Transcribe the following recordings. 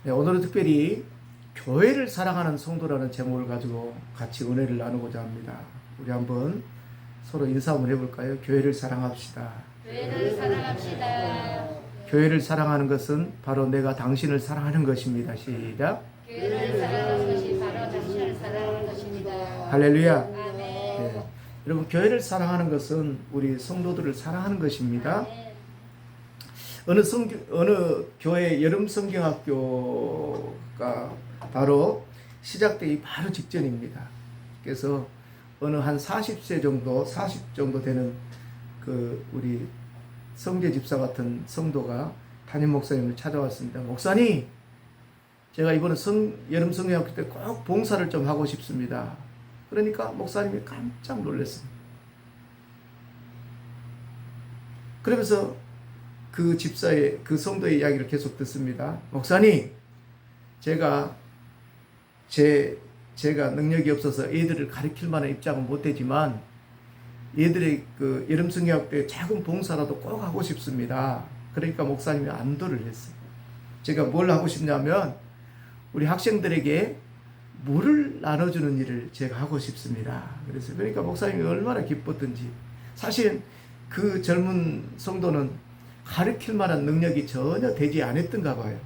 네, 오늘은 특별히 교회를 사랑하는 성도라는 제목을 가지고 같이 은혜를 나누고자 합니다. 우리 한번 서로 인사 한번 해볼까요? 교회를 사랑합시다. 교회를 사랑합시다. 교회를 사랑하는 것은 바로 내가 당신을 사랑하는 것입니다. 시작. 교회를 사랑하는 것이 바로 당신을 사랑하는 것입니다. 할렐루야. 아멘. 네. 여러분, 교회를 사랑하는 것은 우리 성도들을 사랑하는 것입니다. 아멘. 어느 교회 여름 성경학교가 바로 시작되기 바로 직전입니다. 그래서 어느 한 40세 정도, 40 정도 되는 그 우리 성재 집사 같은 성도가 담임 목사님을 찾아왔습니다. 목사님, 제가 이번에 여름 성경학교 때 꼭 봉사를 좀 하고 싶습니다. 그러니까 목사님이 깜짝 놀랐습니다. 그러면서 그 집사의, 그 성도의 이야기를 계속 듣습니다. 목사님, 제가 능력이 없어서 애들을 가르칠 만한 입장은 못 되지만 얘들의 그 여름 성경학 때 작은 봉사라도 꼭 하고 싶습니다. 그러니까 목사님이 안도를 했어요. 제가 뭘 하고 싶냐면 우리 학생들에게 물을 나눠주는 일을 제가 하고 싶습니다. 그러니까 목사님이 얼마나 기뻤던지. 사실 그 젊은 성도는 가르칠 만한 능력이 전혀 되지 않았던가 봐요.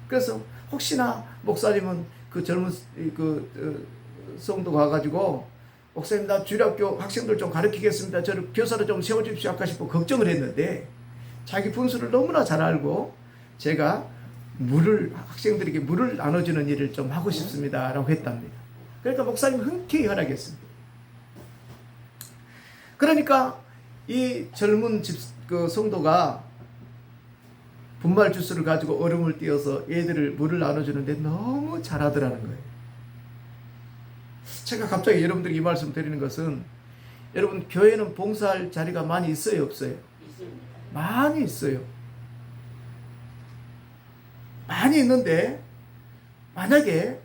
그래서 혹시나 목사님은 그 젊은 성도가 와가지고 목사님, 나 주일학교 학생들 좀 가르치겠습니다. 저를 교사로 좀 세워주십시오. 아까 싶어 걱정을 했는데 자기 분수를 너무나 잘 알고 제가 학생들에게 물을 나눠주는 일을 좀 하고 싶습니다. 라고 했답니다. 그러니까 목사님 흔쾌히 허락했습니다. 그러니까 이 젊은 그 성도가 분말 주스를 가지고 얼음을 띄어서 애들을 물을 나눠주는데 너무 잘하더라는 거예요. 제가 갑자기 여러분들에게 이 말씀 드리는 것은, 여러분, 교회는 봉사할 자리가 많이 있어요, 없어요? 있습니다. 많이 있어요. 많이 있는데 만약에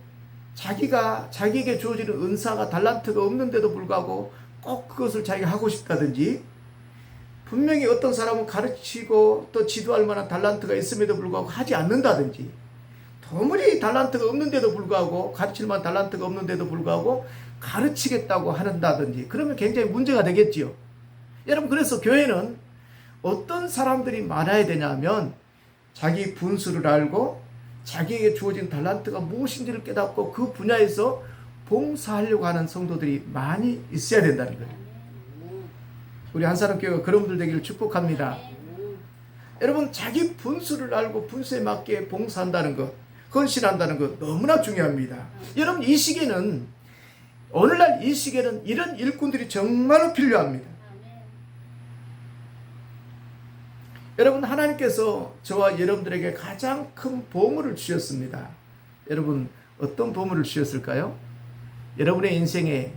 자기에게 주어지는 은사가 달란트가 없는데도 불구하고 꼭 그것을 자기가 하고 싶다든지, 분명히 어떤 사람은 가르치고 또 지도할 만한 달란트가 있음에도 불구하고 하지 않는다든지, 도무지 달란트가 없는데도 불구하고, 가르칠 만한 달란트가 없는데도 불구하고 가르치겠다고 한다든지, 그러면 굉장히 문제가 되겠지요. 여러분, 그래서 교회는 어떤 사람들이 많아야 되냐면 자기 분수를 알고 자기에게 주어진 달란트가 무엇인지를 깨닫고 그 분야에서 봉사하려고 하는 성도들이 많이 있어야 된다는 거예요. 우리 한사람교회가 그런 분들 되기를 축복합니다. 여러분, 자기 분수를 알고 분수에 맞게 봉사한다는 것, 헌신한다는 것 너무나 중요합니다. 여러분, 이 시기에는, 오늘날 이 시기에는 이런 일꾼들이 정말로 필요합니다. 여러분, 하나님께서 저와 여러분들에게 가장 큰 보물을 주셨습니다. 여러분, 어떤 보물을 주셨을까요? 여러분의 인생에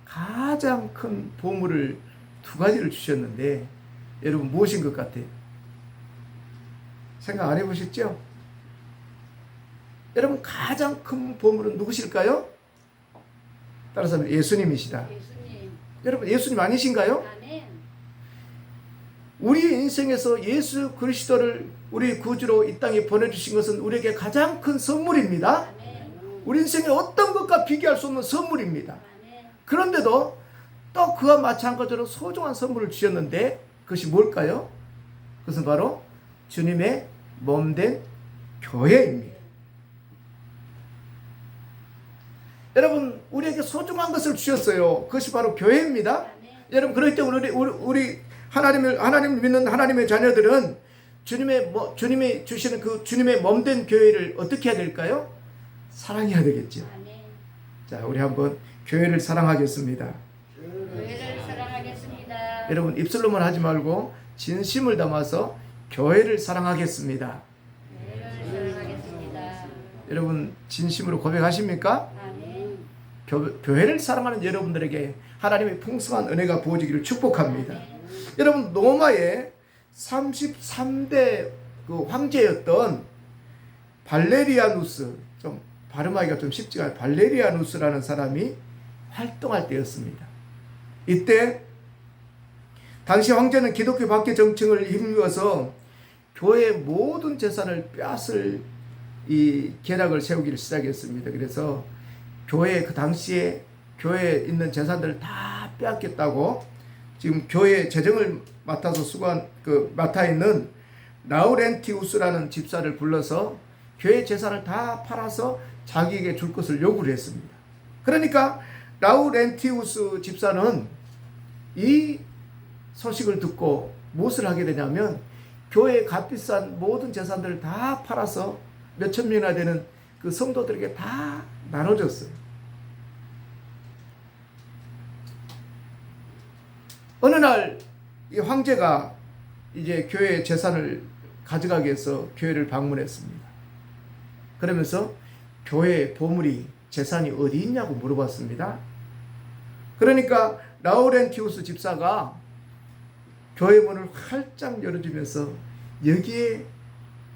가장 큰 보물을 두 가지를 주셨는데, 여러분 무엇인 것 같아요? 생각 안 해보셨죠? 여러분, 가장 큰 보물은 누구실까요? 따라서 예수님이시다. 예수님. 여러분, 예수님 아니신가요? 아멘. 우리 인생에서 예수 그리스도를 우리 구주로 이 땅에 보내주신 것은 우리에게 가장 큰 선물입니다. 아멘. 우리 인생의 어떤 것과 비교할 수 없는 선물입니다. 아멘. 그런데도 또 그와 마찬가지로 소중한 선물을 주셨는데, 그것이 뭘까요? 그것은 바로 주님의 몸된 교회입니다. 여러분, 우리에게 소중한 것을 주셨어요. 그것이 바로 교회입니다. 아멘. 여러분, 그렇기 때문에 우리 하나님을 믿는 하나님의 자녀들은 주님이 주시는 그 주님의 몸된 교회를 어떻게 해야 될까요? 사랑해야 되겠죠. 아멘. 자, 우리 한번 교회를 사랑하겠습니다. 교회를 사랑하겠습니다. 여러분, 입술로만 하지 말고 진심을 담아서 교회를 사랑하겠습니다. 교회를 사랑하겠습니다. 여러분, 진심으로 고백하십니까? 아멘. 교회를 사랑하는 여러분들에게 하나님의 풍성한 은혜가 부어지기를 축복합니다. 여러분, 로마의 33대 그 황제였던 발레리아누스, 좀 발음하기가 좀 쉽지가 않아요. 발레리아누스라는 사람이 활동할 때였습니다. 이때 당시 황제는 기독교 박해 정책을 힘입어서 교회의 모든 재산을 빼앗을 이 계략을 세우기를 시작했습니다. 그래서 교회 그 당시에 교회에 있는 재산들을 다 빼앗겠다고 지금 교회 재정을 맡아서 맡아 있는 라우렌티우스라는 집사를 불러서 교회 재산을 다 팔아서 자기에게 줄 것을 요구를 했습니다. 그러니까 라우렌티우스 집사는 이 소식을 듣고 무엇을 하게 되냐면 교회의 값비싼 모든 재산들을 다 팔아서 몇천 명이나 되는 그 성도들에게 다 나눠줬어요. 어느 날 이 황제가 이제 교회의 재산을 가져가기 위해서 교회를 방문했습니다. 그러면서 교회의 보물이 재산이 어디 있냐고 물어봤습니다. 그러니까 라우렌티우스 집사가 교회 문을 활짝 열어주면서 여기에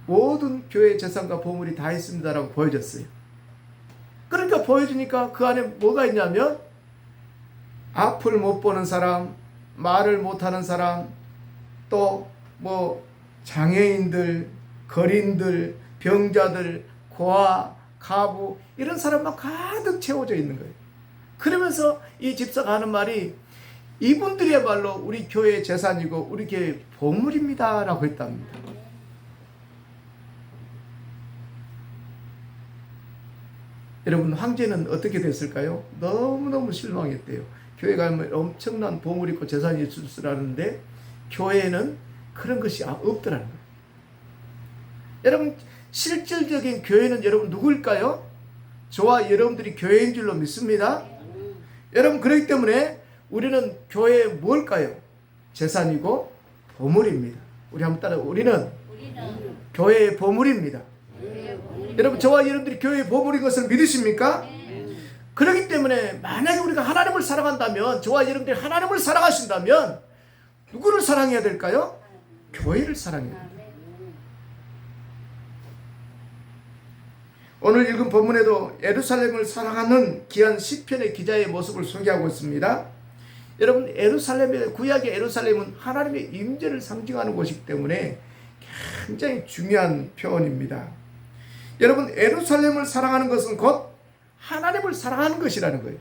모든 교회 재산과 보물이 다 있습니다라고 보여줬어요. 그러니까 보여주니까 그 안에 뭐가 있냐면 앞을 못 보는 사람, 말을 못하는 사람, 또 뭐 장애인들, 거린들, 병자들, 고아, 가부 이런 사람만 가득 채워져 있는 거예요. 그러면서 이 집사가 하는 말이 이분들이야말로 우리 교회의 재산이고 우리 교회의 보물입니다 라고 했답니다. 여러분 황제는 어떻게 됐을까요? 너무너무 실망했대요. 교회가 엄청난 보물이 있고 재산이 있을 줄 알았는데 교회에는 그런 것이 없더라는 거예요. 여러분 실질적인 교회는 여러분 누구일까요? 저와 여러분들이 교회인 줄로 믿습니다. 여러분 그렇기 때문에 우리는 교회의 뭘까요? 재산이고 보물입니다. 우리 한번 따라 우리는 교회의 보물입니다. 여러분 저와 여러분들이 교회의 보물인 것을 믿으십니까? 그렇기 때문에 만약에 우리가 하나님을 사랑한다면 저와 여러분들이 하나님을 사랑하신다면 누구를 사랑해야 될까요? 교회를 사랑해야 됩니다. 오늘 읽은 본문에도 예루살렘을 사랑하는 귀한 시편의 기자의 모습을 소개하고 있습니다. 여러분 구약의 예루살렘은 하나님의 임재를 상징하는 곳이기 때문에 굉장히 중요한 표현입니다. 여러분 예루살렘을 사랑하는 것은 곧 하나님을 사랑하는 것이라는 거예요.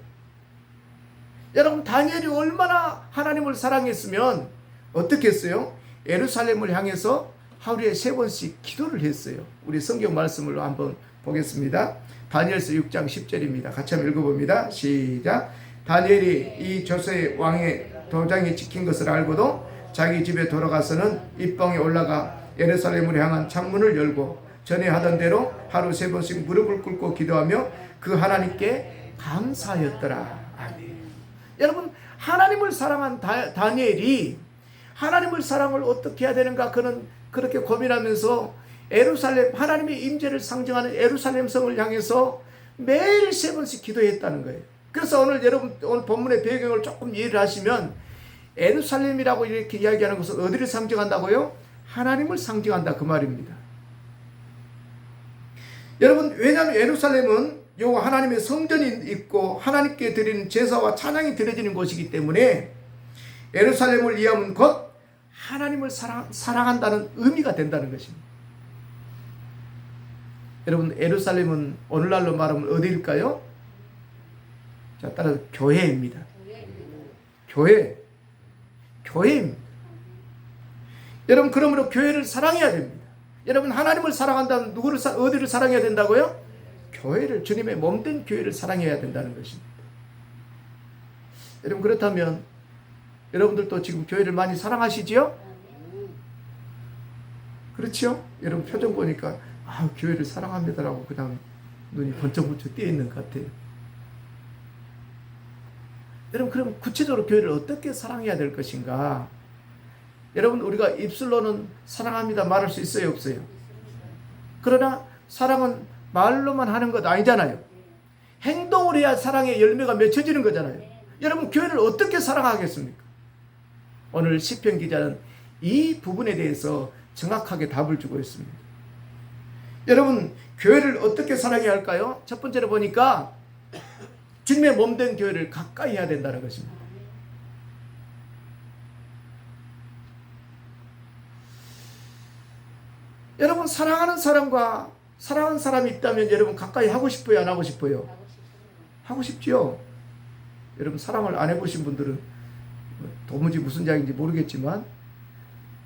여러분 다니엘이 얼마나 하나님을 사랑했으면 어떻게 했어요? 예루살렘을 향해서 하루에 3번씩 기도를 했어요. 우리 성경 말씀을 한번 보겠습니다. 다니엘서 6장 10절입니다. 같이 한번 읽어봅니다. 시작. 다니엘이 이 조세 왕의 도장이 찍힌 것을 알고도 자기 집에 돌아가서는 입방에 올라가 예루살렘을 향한 창문을 열고 전에 하던 대로 하루 3번씩 무릎을 꿇고 기도하며 그 하나님께 감사하였더라. 아멘. 여러분 하나님을 사랑한 다니엘이 하나님을 사랑을 어떻게 해야 되는가 그는 그렇게 고민하면서 예루살렘 하나님의 임재를 상징하는 예루살렘 성을 향해서 매일 3번씩 기도했다는 거예요. 그래서 오늘 여러분 오늘 본문의 배경을 조금 이해를 하시면 예루살렘이라고 이렇게 이야기하는 것은 어디를 상징한다고요? 하나님을 상징한다 그 말입니다. 여러분 왜냐하면 예루살렘은 요 하나님의 성전이 있고 하나님께 드리는 제사와 찬양이 드려지는 곳이기 때문에 예루살렘을 이해하면 곧 하나님을 사랑한다는 의미가 된다는 것입니다. 여러분 예루살렘은 오늘날로 말하면 어디일까요? 자, 따라서 교회입니다. 교회입니다. 여러분 그러므로 교회를 사랑해야 됩니다. 여러분 하나님을 사랑한다면 어디를 사랑해야 된다고요? 교회를, 주님의 몸된 교회를 사랑해야 된다는 것입니다. 여러분 그렇다면 여러분들도 지금 교회를 많이 사랑하시지요? 그렇죠? 여러분 표정 보니까 교회를 사랑합니다라고 그냥 눈이 번쩍번쩍 띄어 있는 것 같아요. 여러분 그럼 구체적으로 교회를 어떻게 사랑해야 될 것인가? 여러분 우리가 입술로는 사랑합니다 말할 수 있어요 없어요? 그러나 사랑은 말로만 하는 것 아니잖아요. 행동을 해야 사랑의 열매가 맺혀지는 거잖아요. 여러분 교회를 어떻게 사랑하겠습니까? 오늘 시편 기자는 이 부분에 대해서 정확하게 답을 주고 있습니다. 여러분 교회를 어떻게 사랑해야 할까요? 첫 번째로 보니까 주님의 몸된 교회를 가까이 해야 된다는 것입니다. 여러분 사랑하는 사람과 사랑하는 사람이 있다면 여러분 가까이 하고 싶어요, 안 하고 싶어요? 하고 싶지요. 여러분 사랑을 안 해보신 분들은 도무지 무슨 이야기인지 모르겠지만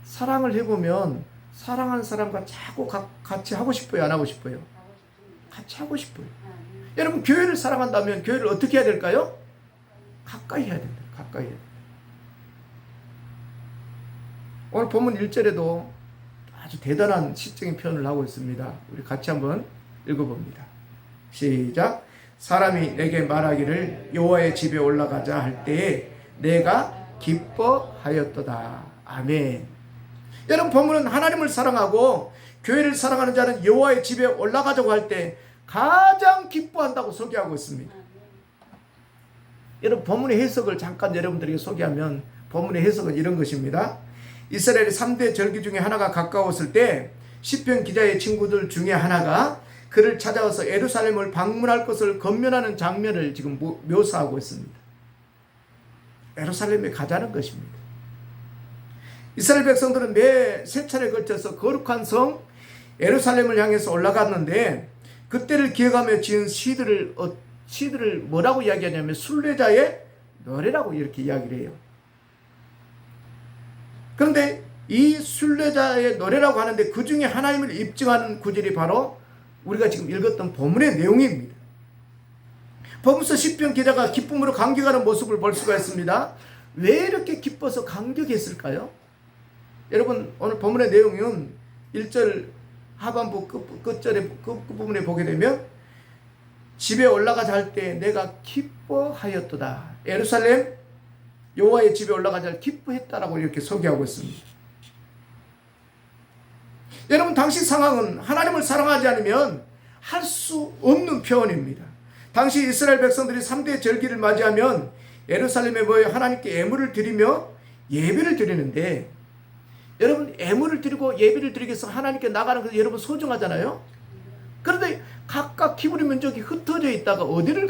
사랑을 해보면 사랑하는 사람과 자꾸 같이 하고 싶어요, 안 하고 싶어요? 같이 하고 싶어요. 여러분 교회를 사랑한다면 교회를 어떻게 해야 될까요? 가까이 해야 됩니다. 가까이 해야 됩니다. 오늘 본문 1절에도 아주 대단한 시적인 표현을 하고 있습니다. 우리 같이 한번 읽어봅니다. 시작. 사람이 내게 말하기를 여호와의 집에 올라가자 할 때에 내가 기뻐하였도다. 아멘. 여러분 본문은 하나님을 사랑하고 교회를 사랑하는 자는 여호와의 집에 올라가자고 할 때 가장 기뻐한다고 소개하고 있습니다. 여러분 본문의 해석을 잠깐 여러분들에게 소개하면 본문의 해석은 이런 것입니다. 이스라엘의 3대 절기 중에 하나가 가까웠을 때 시편 기자의 친구들 중에 하나가 그를 찾아와서 예루살렘을 방문할 것을 권면하는 장면을 지금 묘사하고 있습니다. 예루살렘에 가자는 것입니다. 이스라엘 백성들은 매 세 차례에 걸쳐서 거룩한 성 예루살렘을 향해서 올라갔는데 그때를 기억하며 지은 시들을 뭐라고 이야기하냐면 순례자의 노래라고 이렇게 이야기를 해요. 그런데 이 순례자의 노래라고 하는데 그 중에 하나님을 입증하는 구절이 바로 우리가 지금 읽었던 본문의 내용입니다. 본문서 시편 기자가 기쁨으로 감격하는 모습을 볼 수가 있습니다. 왜 이렇게 기뻐서 감격했을까요? 여러분 오늘 본문의 내용은 1절 하반부 끝절의 끝부분에 보게 되면 집에 올라가자 할 때 내가 기뻐하였도다. 예루살렘 여호와의 집에 올라가자 기뻐했다라고 이렇게 소개하고 있습니다. 여러분 당시 상황은 하나님을 사랑하지 않으면 할 수 없는 표현입니다. 당시 이스라엘 백성들이 3대 절기를 맞이하면 예루살렘에 모여 하나님께 예물을 드리며 예배를 드리는데 여러분 예물을 드리고 예배를 드리기 위해서 하나님께 나가는 것이 여러분 소중하잖아요. 그런데 각각 히브리 민족이 흩어져 있다가 어디를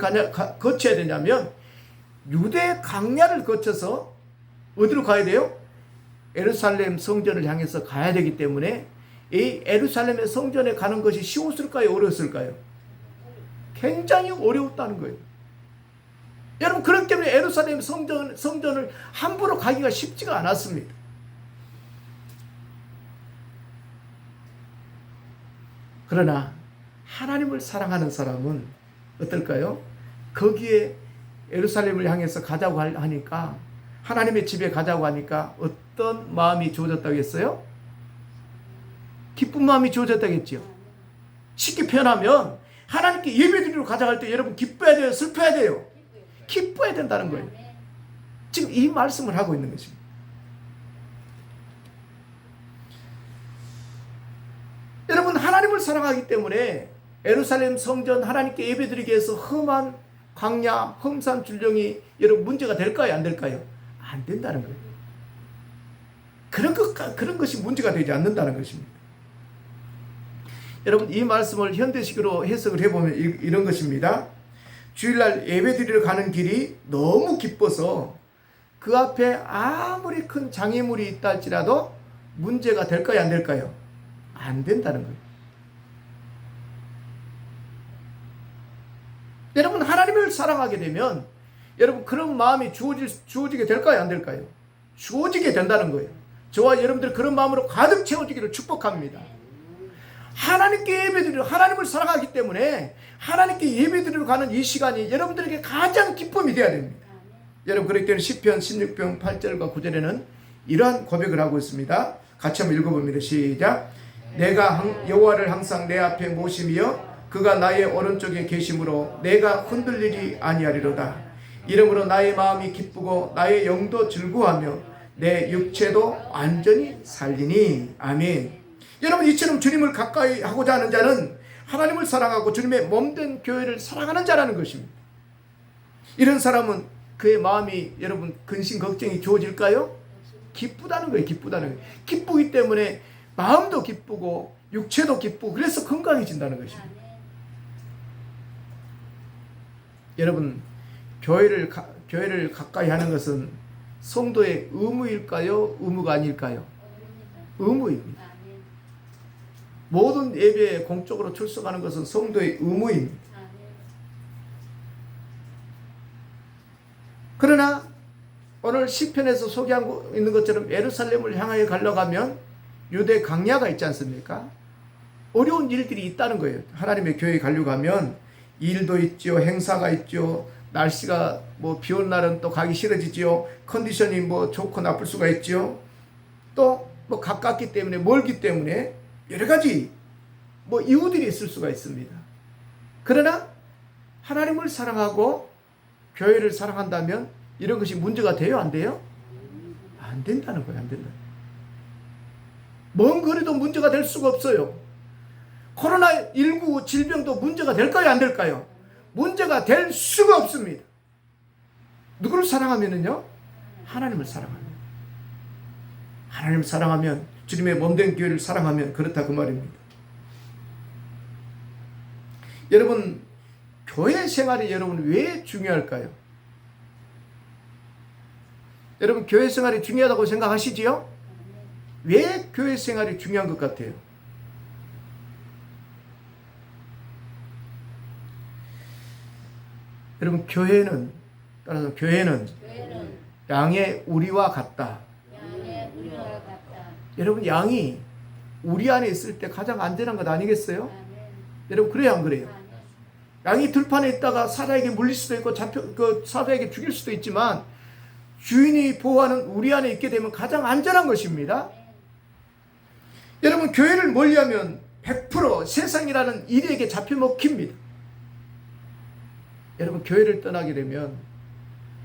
거쳐야 되냐면 유대 강야를 거쳐서 어디로 가야 돼요? 예루살렘 성전을 향해서 가야 되기 때문에 이 예루살렘의 성전에 가는 것이 쉬웠을까요? 어려웠을까요? 굉장히 어려웠다는 거예요. 여러분 그렇기 때문에 예루살렘 성전을 함부로 가기가 쉽지가 않았습니다. 그러나 하나님을 사랑하는 사람은 어떨까요? 거기에 예루살렘을 향해서 가자고 하니까 하나님의 집에 가자고 하니까 어떤 마음이 주어졌다고 했어요? 기쁜 마음이 주어졌다겠지요. 쉽게 표현하면 하나님께 예배드리러 가자고 할 때 여러분 기뻐야 돼요? 슬퍼야 돼요? 기뻐야 된다는 거예요. 지금 이 말씀을 하고 있는 것입니다. 여러분 하나님을 사랑하기 때문에 예루살렘 성전 하나님께 예배드리기 위해서 험한 광야, 험산 줄령이 여러분 문제가 될까요? 안 될까요? 안 된다는 거예요. 그런 것이 문제가 되지 않는다는 것입니다. 여러분 이 말씀을 현대식으로 해석을 해보면 이런 것입니다. 주일날 예배드리러 가는 길이 너무 기뻐서 그 앞에 아무리 큰 장애물이 있다 할지라도 문제가 될까요? 안 될까요? 안 된다는 거예요. 여러분 하나님을 사랑하게 되면 여러분 그런 마음이 주어지게 될까요? 안 될까요? 주어지게 된다는 거예요. 저와 여러분들 그런 마음으로 가득 채워지기를 축복합니다. 하나님께 예배드리러 하나님을 사랑하기 때문에 하나님께 예배드리러 가는 이 시간이 여러분들에게 가장 기쁨이 되어야 됩니다. 여러분 그렇기 때문에 시편 16편 8절과 9절에는 이러한 고백을 하고 있습니다. 같이 한번 읽어봅니다. 시작. 내가 여호와를 항상 내 앞에 모시며 그가 나의 오른쪽에 계심으로 내가 흔들리지 아니하리로다. 이러므로 나의 마음이 기쁘고 나의 영도 즐거워하며 내 육체도 완전히 살리니. 아멘. 여러분 이처럼 주님을 가까이 하고자 하는 자는 하나님을 사랑하고 주님의 몸된 교회를 사랑하는 자라는 것입니다. 이런 사람은 그의 마음이 여러분 근심 걱정이 주어질까요? 기쁘다는 거예요. 기쁘다는 거예요. 기쁘기 때문에 마음도 기쁘고 육체도 기쁘고 그래서 건강해진다는 것입니다. 여러분 교회를 가까이 하는 것은 성도의 의무일까요? 의무가 아닐까요? 의무입니다. 모든 예배에 공적으로 출석하는 것은 성도의 의무입니다. 그러나 오늘 시편에서 소개하고 있는 것처럼 예루살렘을 향하여 가려가면 유대 강야가 있지 않습니까? 어려운 일들이 있다는 거예요. 하나님의 교회에 가려고 하면 일도 있죠, 행사가 있죠, 날씨가 뭐 비 오는 날은 또 가기 싫어지죠, 컨디션이 뭐 좋고 나쁠 수가 있죠, 또 뭐 가깝기 때문에 멀기 때문에 여러 가지 뭐 이유들이 있을 수가 있습니다. 그러나 하나님을 사랑하고 교회를 사랑한다면 이런 것이 문제가 돼요, 안 돼요? 안 된다는 거예요, 안 된다. 먼 거리도 문제가 될 수가 없어요. 코로나19 질병도 문제가 될까요, 안 될까요? 문제가 될 수가 없습니다. 누구를 사랑하면은요? 하나님을 사랑하면. 하나님을 사랑하면, 주님의 몸된 교회를 사랑하면 그렇다 그 말입니다. 여러분, 교회 생활이 여러분 왜 중요할까요? 여러분, 교회 생활이 중요하다고 생각하시지요? 왜 교회 생활이 중요한 것 같아요? 여러분, 따라서 교회는 양의 우리와 같다. 여러분, 양이 우리 안에 있을 때 가장 안전한 것 아니겠어요? 여러분, 그래요, 안 그래요? 양이 들판에 있다가 사자에게 물릴 수도 있고 사자에게 죽일 수도 있지만 주인이 보호하는 우리 안에 있게 되면 가장 안전한 것입니다. 여러분, 교회를 멀리하면 100% 세상이라는 일에게 잡혀먹힙니다. 여러분, 교회를 떠나게 되면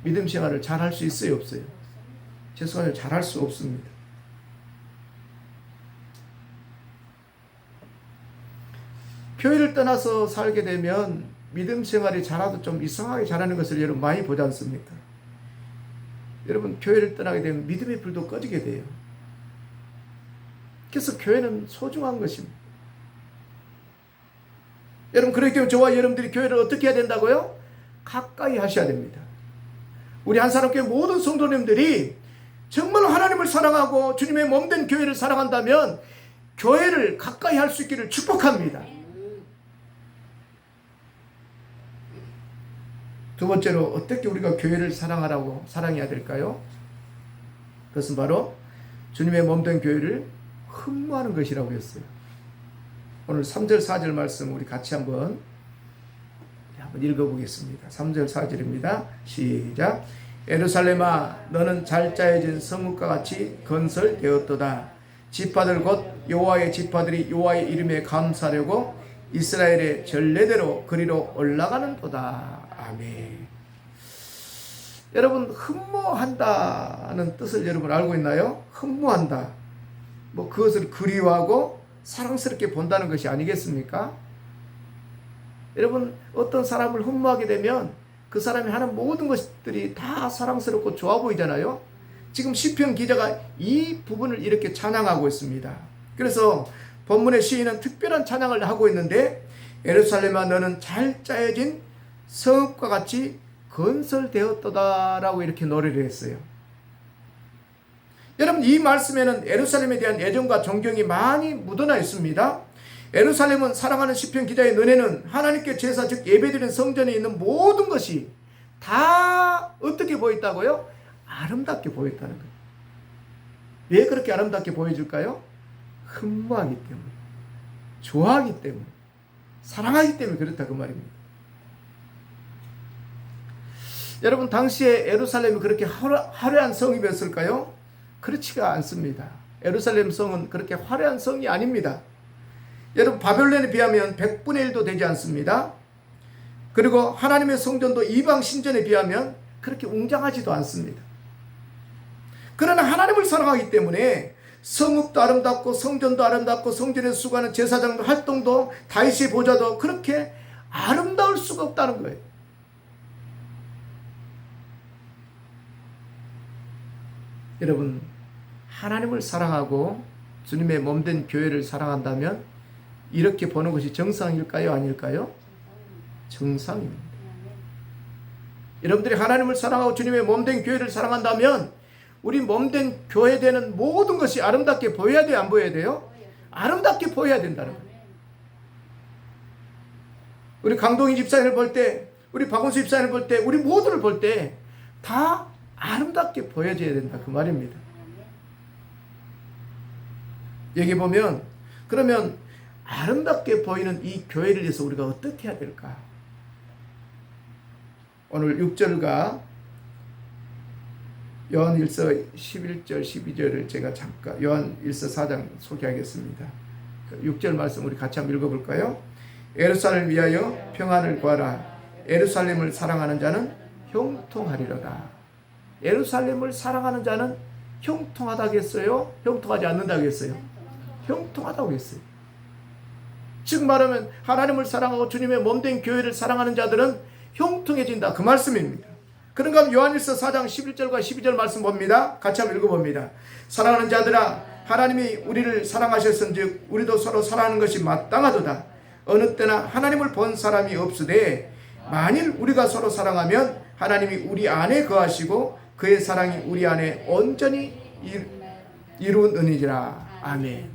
믿음 생활을 잘 할 수 있어요, 없어요? 죄송해요, 잘 할 수 없습니다. 교회를 떠나서 살게 되면 믿음 생활이 잘하도 좀 이상하게 잘하는 것을 여러분 많이 보지 않습니까? 여러분, 교회를 떠나게 되면 믿음의 불도 꺼지게 돼요. 그래서 교회는 소중한 것입니다. 여러분, 그렇기 때문에 저와 여러분들이 교회를 어떻게 해야 된다고요? 가까이 하셔야 됩니다. 우리 한사람교회 모든 성도님들이 정말 하나님을 사랑하고 주님의 몸된 교회를 사랑한다면 교회를 가까이 할 수 있기를 축복합니다. 두 번째로, 어떻게 우리가 교회를 사랑해야 될까요? 그것은 바로 주님의 몸된 교회를 흠모하는 것이라고 했어요. 오늘 3절 4절 말씀 우리 같이 한번 읽어보겠습니다. 3절 4절입니다. 시작. 예루살렘아, 너는 잘 짜여진 성읍과 같이 건설되었도다. 지파들 곧 여호와의 지파들이 여호와의 이름에 감사하려고 이스라엘의 전례대로 그리로 올라가는도다. 아멘. 여러분, 흠모한다는 뜻을 여러분 알고 있나요? 흠모한다. 뭐 그것을 그리워하고 사랑스럽게 본다는 것이 아니겠습니까? 여러분, 어떤 사람을 흠모하게 되면 그 사람이 하는 모든 것들이 다 사랑스럽고 좋아 보이잖아요. 지금 시편 기자가 이 부분을 이렇게 찬양하고 있습니다. 그래서 본문의 시인은 특별한 찬양을 하고 있는데, 예루살렘아, 너는 잘 짜여진 성읍과 같이 건설되었도다라고 이렇게 노래를 했어요. 여러분, 이 말씀에는 예루살렘에 대한 애정과 존경이 많이 묻어나 있습니다. 예루살렘은 사랑하는 시편 기자의 눈에는 하나님께 제사 즉 예배드리는 성전에 있는 모든 것이 다 어떻게 보였다고요? 아름답게 보였다는 거예요. 왜 그렇게 아름답게 보여줄까요? 흠모하기 때문에, 좋아하기 때문에, 사랑하기 때문에 그렇다 그 말입니다. 여러분, 당시에 예루살렘이 그렇게 화려한 성이었을까요? 그렇지가 않습니다. 예루살렘 성은 그렇게 화려한 성이 아닙니다. 여러분, 바벨론에 비하면 100분의 1도 되지 않습니다. 그리고 하나님의 성전도 이방 신전에 비하면 그렇게 웅장하지도 않습니다. 그러나 하나님을 사랑하기 때문에 성읍도 아름답고 성전도 아름답고 성전에서 수고하는 제사장 활동도 다윗의 보좌도 그렇게 아름다울 수가 없다는 거예요. 여러분, 하나님을 사랑하고 주님의 몸된 교회를 사랑한다면 이렇게 보는 것이 정상일까요, 아닐까요? 정상입니다. 여러분들이 하나님을 사랑하고 주님의 몸된 교회를 사랑한다면 우리 몸된 교회 되는 모든 것이 아름답게 보여야 돼요, 안 보여야 돼요? 아름답게 보여야 된다는 거예요. 우리 강동희 집사님을 볼 때, 우리 박원수 집사님을 볼 때, 우리 모두를 볼 때 다 아름답게 보여져야 된다 그 말입니다. 여기 보면 그러면 아름답게 보이는 이 교회를 위해서 우리가 어떻게 해야 될까? 오늘 6절과 요한일서 11절 12절을 제가 잠깐 요한일서 4장 소개하겠습니다. 6절 말씀 우리 같이 한번 읽어볼까요? 예루살렘을 위하여 평안을 구하라. 예루살렘을 사랑하는 자는 형통하리로다. 예루살렘을 사랑하는 자는 형통하다고 했어요? 형통하지 않는다고 했어요? 형통하다고 했어요. 즉 말하면 하나님을 사랑하고 주님의 몸된 교회를 사랑하는 자들은 형통해진다 그 말씀입니다. 그런가 요한일서 4장 11절과 12절 말씀 봅니다. 같이 한번 읽어봅니다. 사랑하는 자들아 하나님이 우리를 사랑하셨은즉 우리도 서로 사랑하는 것이 마땅하도다. 어느 때나 하나님을 본 사람이 없으되 만일 우리가 서로 사랑하면 하나님이 우리 안에 거하시고 그의 사랑이 우리 안에 온전히 이루느니라. 아멘.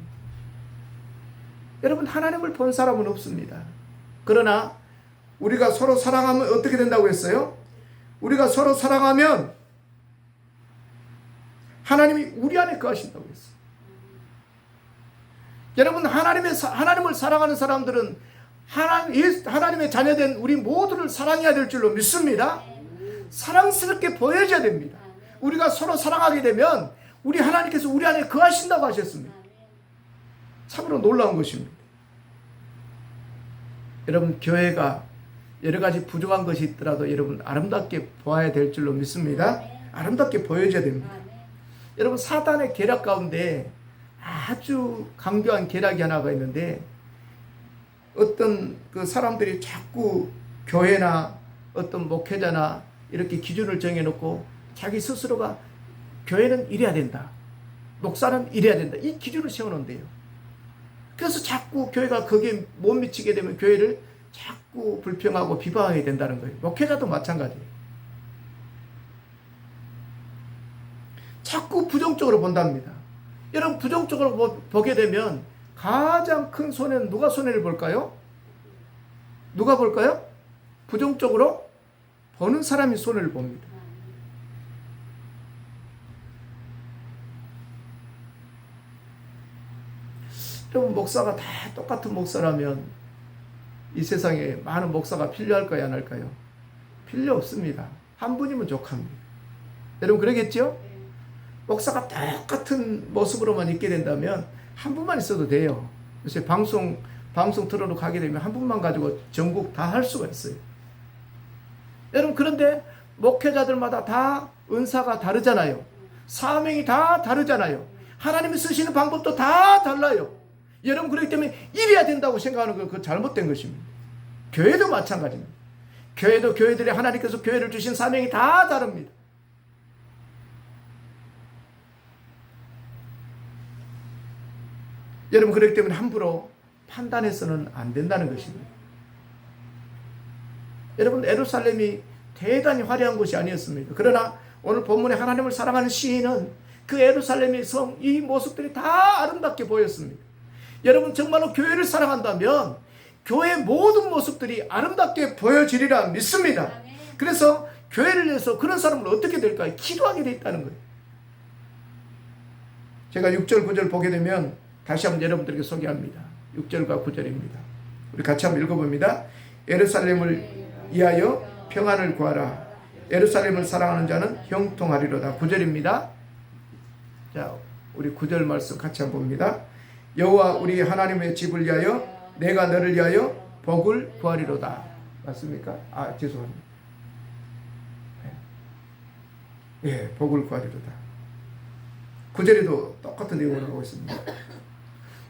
여러분 하나님을 본 사람은 없습니다. 그러나 우리가 서로 사랑하면 어떻게 된다고 했어요? 우리가 서로 사랑하면 하나님이 우리 안에 거하신다고 했어요. 여러분 하나님을 사랑하는 사람들은 하나님의 자녀된 우리 모두를 사랑해야 될 줄로 믿습니다. 사랑스럽게 보여줘야 됩니다. 우리가 서로 사랑하게 되면 우리 하나님께서 우리 안에 거하신다고 하셨습니다. 참으로 놀라운 것입니다. 여러분 교회가 여러 가지 부족한 것이 있더라도 여러분 아름답게 보아야 될 줄로 믿습니다. 아름답게 보여줘야 됩니다. 여러분 사단의 계략 가운데 아주 강교한 계략이 하나가 있는데 어떤 그 사람들이 자꾸 교회나 어떤 목회자나 이렇게 기준을 정해놓고 자기 스스로가 교회는 이래야 된다. 목사는 이래야 된다. 이 기준을 세워놓는데요. 그래서 자꾸 교회가 거기에 못 미치게 되면 교회를 자꾸 불평하고 비방하게 된다는 거예요. 목회자도 마찬가지예요. 자꾸 부정적으로 본답니다. 여러분 부정적으로 보게 되면 가장 큰 손해는 누가 손해를 볼까요? 누가 볼까요? 부정적으로 보는 사람이 손해를 봅니다. 여러분 목사가 다 똑같은 목사라면 이 세상에 많은 목사가 필요할까요? 안 할까요? 필요 없습니다. 한 분이면 족합니다. 여러분 그러겠죠? 목사가 똑같은 모습으로만 있게 된다면 한 분만 있어도 돼요. 그래서 방송 틀어놓고 가게 되면 한 분만 가지고 전국 다 할 수가 있어요. 여러분 그런데 목회자들마다 다 은사가 다르잖아요. 사명이 다 다르잖아요. 하나님이 쓰시는 방법도 다 달라요. 여러분 그렇기 때문에 이래야 된다고 생각하는 건 그건 잘못된 것입니다. 교회도 마찬가지입니다. 교회도 교회들이 하나님께서 교회를 주신 사명이 다 다릅니다. 여러분 그렇기 때문에 함부로 판단해서는 안 된다는 것입니다. 여러분 예루살렘이 대단히 화려한 곳이 아니었습니다. 그러나 오늘 본문에 하나님을 사랑하는 시인은 그 예루살렘의 성 이 모습들이 다 아름답게 보였습니다. 여러분 정말로 교회를 사랑한다면 교회의 모든 모습들이 아름답게 보여지리라 믿습니다. 그래서 교회를 위해서 그런 사람을 어떻게 될까요? 기도하게 돼 있다는 거예요. 제가 6절 9절 보게 되면 다시 한번 여러분들에게 소개합니다. 6절과 9절입니다. 우리 같이 한번 읽어봅니다. 예루살렘을 위하여 평안을 구하라. 예루살렘을 사랑하는 자는 형통하리로다. 9절입니다. 자, 우리 9절 말씀 같이 한번 봅니다. 여호와 우리 하나님의 집을 위하여 내가 너를 위하여 복을 구하리로다. 맞습니까? 죄송합니다. 예, 복을 구하리로다. 9절에도 똑같은 내용을 하고 있습니다.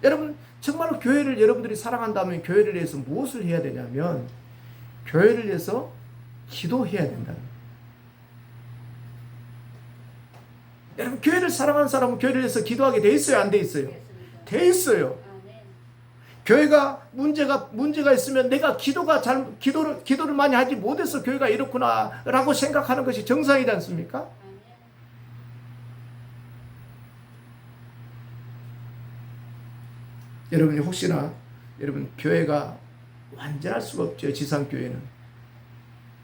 여러분 정말로 교회를 여러분들이 사랑한다면 교회를 위해서 무엇을 해야 되냐면 교회를 위해서 기도해야 된다는 거예요. 여러분 교회를 사랑하는 사람은 교회를 위해서 기도하게 돼 있어요? 안 돼 있어요? 돼 있어요. 교회가 문제가 있으면 내가 기도를 많이 하지 못해서 교회가 이렇구나 라고 생각하는 것이 정상이지 않습니까? 여러분이 혹시나 여러분 교회가 완전할 수가 없죠. 지상교회는.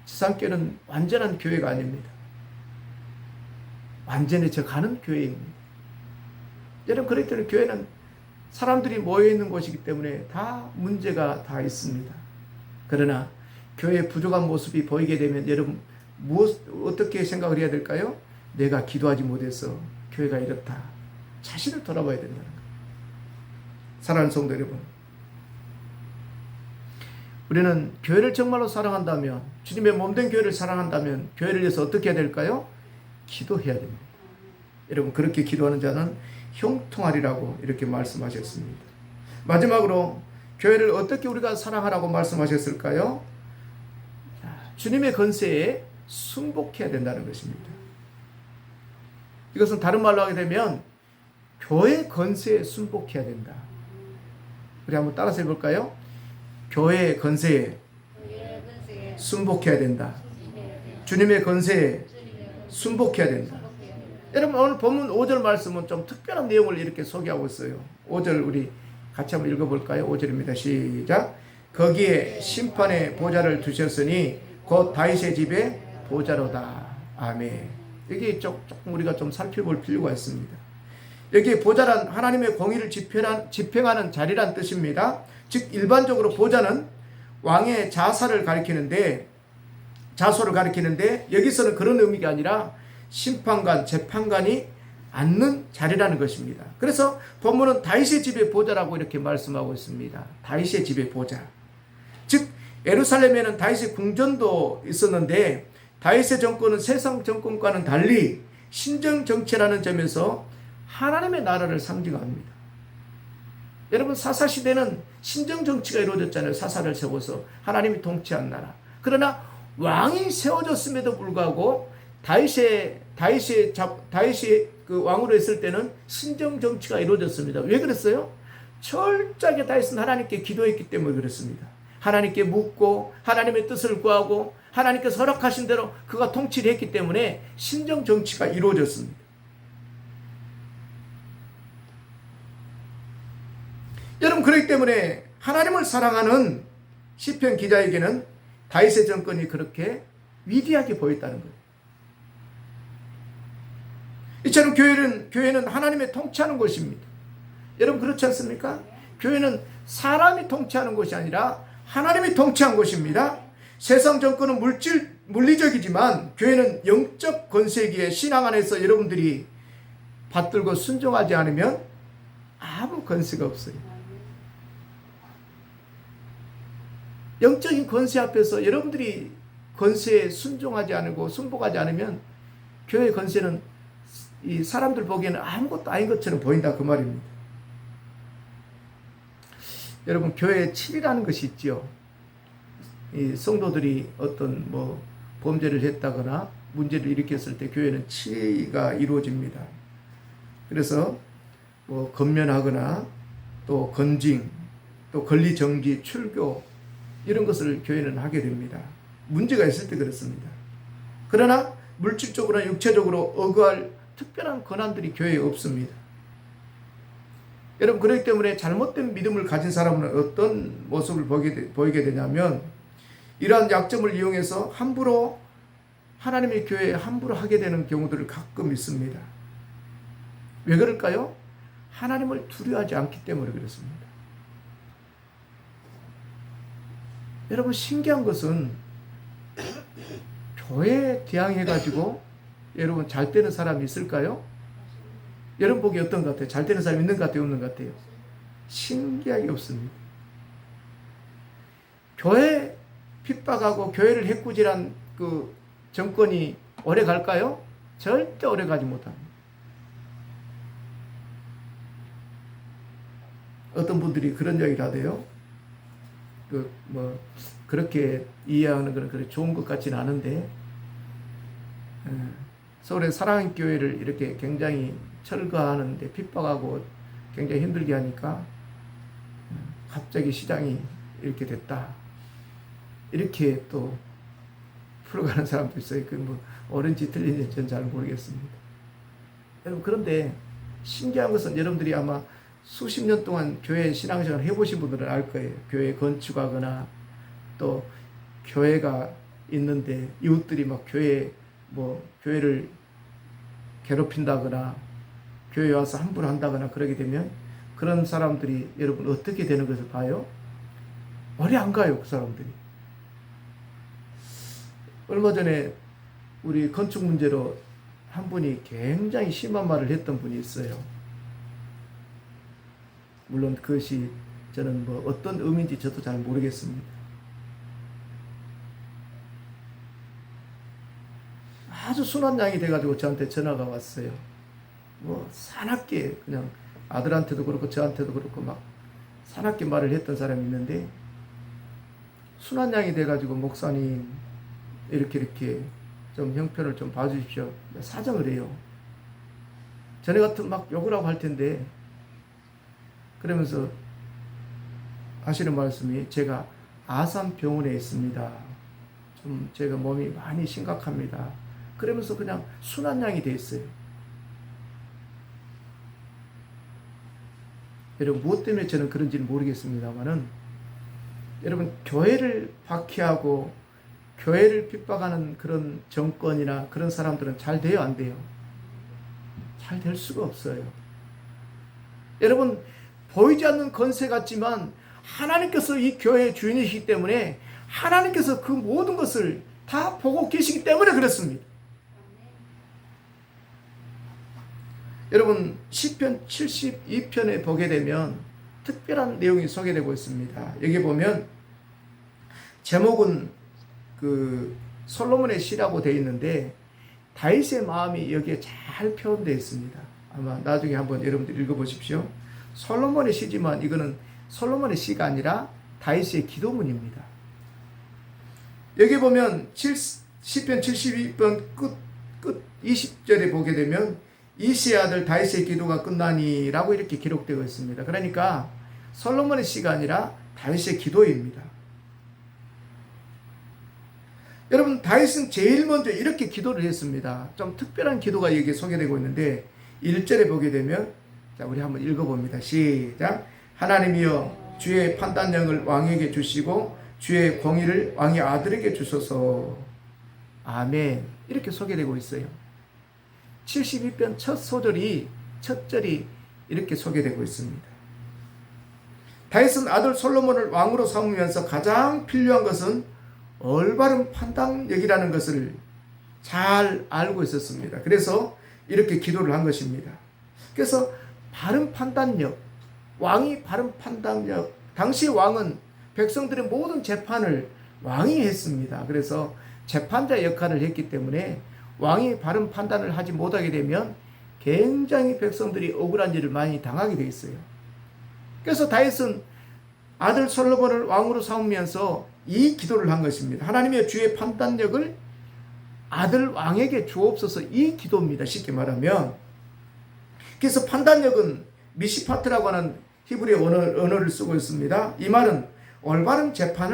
지상교회는 완전한 교회가 아닙니다. 완전해져 가는 교회입니다. 여러분 그렇기 때문에 교회는 사람들이 모여있는 곳이기 때문에 다 문제가 다 있습니다. 그러나 교회의 부족한 모습이 보이게 되면 여러분 어떻게 생각을 해야 될까요? 내가 기도하지 못해서 교회가 이렇다. 자신을 돌아봐야 된다는 거예요. 사랑하는 성도 여러분, 우리는 교회를 정말로 사랑한다면, 주님의 몸된 교회를 사랑한다면 교회를 위해서 어떻게 해야 될까요? 기도해야 됩니다. 여러분 그렇게 기도하는 자는 형통하리라고 이렇게 말씀하셨습니다. 마지막으로 교회를 어떻게 우리가 사랑하라고 말씀하셨을까요? 주님의 권세에 순복해야 된다는 것입니다. 이것은 다른 말로 하게 되면 교회 권세에 순복해야 된다. 우리 한번 따라서 해볼까요? 교회의 권세에 순복해야 된다. 주님의 권세에 순복해야 된다. 여러분 오늘 본문 5절 말씀은 좀 특별한 내용을 이렇게 소개하고 있어요. 5절 우리 같이 한번 읽어볼까요? 5절입니다. 시작. 거기에 심판의 보좌를 두셨으니 곧 다윗의 집의 보좌로다. 아멘. 여기 조금 우리가 좀 살펴볼 필요가 있습니다. 여기 보좌란 하나님의 공의를 집행하는 자리란 뜻입니다. 즉 일반적으로 보좌는 왕의 자소를 가리키는데 여기서는 그런 의미가 아니라 심판관, 재판관이 앉는 자리라는 것입니다. 그래서 본문은 다윗의 집의 보좌라고 이렇게 말씀하고 있습니다. 다윗의 집의 보좌. 즉 예루살렘에는 다윗의 궁전도 있었는데 다윗의 정권은 세상 정권과는 달리 신정 정치라는 점에서 하나님의 나라를 상징합니다. 여러분 사사 시대는 신정 정치가 이루어졌잖아요. 사사를 세워서 하나님이 통치한 나라. 그러나 왕이 세워졌음에도 불구하고 다윗이 그 왕으로 했을 때는 신정 정치가 이루어졌습니다. 왜 그랬어요? 철저하게 다윗은 하나님께 기도했기 때문에 그렇습니다. 하나님께 묻고 하나님의 뜻을 구하고 하나님께서 허락하신 대로 그가 통치를 했기 때문에 신정 정치가 이루어졌습니다. 여러분 그렇기 때문에 하나님을 사랑하는 시편 기자에게는 다윗의 정권이 그렇게 위대하게 보였다는 거예요. 이처럼 교회는 하나님의 통치하는 곳입니다. 여러분 그렇지 않습니까? 교회는 사람이 통치하는 곳이 아니라 하나님이 통치한 곳입니다. 세상 정권은 물리적이지만 교회는 영적 권세기에 신앙 안에서 여러분들이 받들고 순종하지 않으면 아무 권세가 없어요. 영적인 권세 앞에서 여러분들이 권세에 순종하지 않고 순복하지 않으면 교회의 권세는 이 사람들 보기에는 아무것도 아닌 것처럼 보인다 그 말입니다. 여러분 교회에 칠이라는 것이 있죠. 이 성도들이 어떤 범죄를 했다거나 문제를 일으켰을 때 교회는 칠이가 이루어집니다. 그래서 건면하거나 또 건징, 또 권리정지, 출교 이런 것을 교회는 하게 됩니다. 문제가 있을 때 그렇습니다. 그러나 물질적으로나 육체적으로 억압할 특별한 권한들이 교회에 없습니다. 여러분 그렇기 때문에 잘못된 믿음을 가진 사람은 어떤 모습을 보이게 되냐면 이러한 약점을 이용해서 함부로 하나님의 교회에 함부로 하게 되는 경우들을 가끔 있습니다. 왜 그럴까요? 하나님을 두려워하지 않기 때문에 그렇습니다. 여러분 신기한 것은 교회에 대항해가지고 여러분 잘 되는 사람이 있을까요? 여러분 보기 어떤 것 같아요? 잘 되는 사람이 있는 것 같아요? 없는 것 같아요? 신기하게 없습니다. 교회 핍박하고 교회를 해꾸질한 그 정권이 오래 갈까요? 절대 오래 가지 못합니다. 어떤 분들이 그런 이야기를 하대요. 그렇게 이해하는 건 그렇게 좋은 것 같지는 않은데, 서울의 사랑의 교회를 이렇게 굉장히 철거하는데 핍박하고 굉장히 힘들게 하니까 갑자기 시장이 이렇게 됐다. 이렇게 또 풀어가는 사람도 있어요. 옳은지 틀린지 저는 잘 모르겠습니다. 여러분 그런데 신기한 것은 여러분들이 아마 수십 년 동안 교회 신앙생활 해보신 분들은 알 거예요. 교회 건축하거나 또 교회가 있는데 이웃들이 막 교회를 괴롭힌다거나 교회에 와서 함부로 한다거나 그러게 되면 그런 사람들이 여러분 어떻게 되는 것을 봐요? 머리 안 가요, 그 사람들이. 얼마 전에 우리 건축 문제로 한 분이 굉장히 심한 말을 했던 분이 있어요. 물론 그것이 저는 어떤 의미인지 저도 잘 모르겠습니다. 아주 순한 양이 돼가지고 저한테 전화가 왔어요. 사납게 그냥 아들한테도 그렇고 저한테도 그렇고 막 사납게 말을 했던 사람이 있는데, 순한 양이 돼가지고 목사님 이렇게 좀 형편을 좀 봐주십시오. 사정을 해요. 전에 같으면 막 욕을 하고 할 텐데, 그러면서 하시는 말씀이 제가 아산병원에 있습니다. 좀 제가 몸이 많이 심각합니다. 그러면서 그냥 순한 양이 돼 있어요. 여러분 무엇 때문에 저는 그런지는 모르겠습니다만은 여러분 교회를 박해하고 교회를 핍박하는 그런 정권이나 그런 사람들은 잘 돼요, 안 돼요? 잘 될 수가 없어요. 여러분 보이지 않는 권세 같지만 하나님께서 이 교회의 주인이시기 때문에 하나님께서 그 모든 것을 다 보고 계시기 때문에 그렇습니다. 여러분 시편 72편에 보게 되면 특별한 내용이 소개되고 있습니다. 여기 보면 제목은 솔로몬의 시라고 되어 있는데 다윗의 마음이 여기에 잘 표현되어 있습니다. 아마 나중에 한번 여러분들 읽어보십시오. 솔로몬의 시지만 이거는 솔로몬의 시가 아니라 다윗의 기도문입니다. 여기 보면 시편 72편 끝 20절에 보게 되면 이새의 아들 다윗의 기도가 끝나니 라고 이렇게 기록되어 있습니다. 그러니까 솔로몬의 시가 아니라 다윗의 기도입니다. 여러분 다윗은 제일 먼저 이렇게 기도를 했습니다. 좀 특별한 기도가 여기에 소개되고 있는데 1절에 보게 되면 자 우리 한번 읽어봅니다. 시작. 하나님이여 주의 판단력을 왕에게 주시고 주의 공의를 왕의 아들에게 주소서. 아멘. 이렇게 소개되고 있어요. 72편 첫 절이 이렇게 소개되고 있습니다. 다윗은 아들 솔로몬을 왕으로 삼으면서 가장 필요한 것은 올바른 판단력이라는 것을 잘 알고 있었습니다. 그래서 이렇게 기도를 한 것입니다. 그래서 바른 판단력, 왕이 바른 판단력, 당시 왕은 백성들의 모든 재판을 왕이 했습니다. 그래서 재판자 역할을 했기 때문에 왕이 바른 판단을 하지 못하게 되면 굉장히 백성들이 억울한 일을 많이 당하게 되어 있어요. 그래서 다윗은 아들 솔로몬을 왕으로 삼으면서 이 기도를 한 것입니다. 하나님의 주의 판단력을 아들 왕에게 주옵소서. 이 기도입니다. 쉽게 말하면. 그래서 판단력은 미시파트라고 하는 히브리 언어를 쓰고 있습니다. 이 말은 올바른 재판을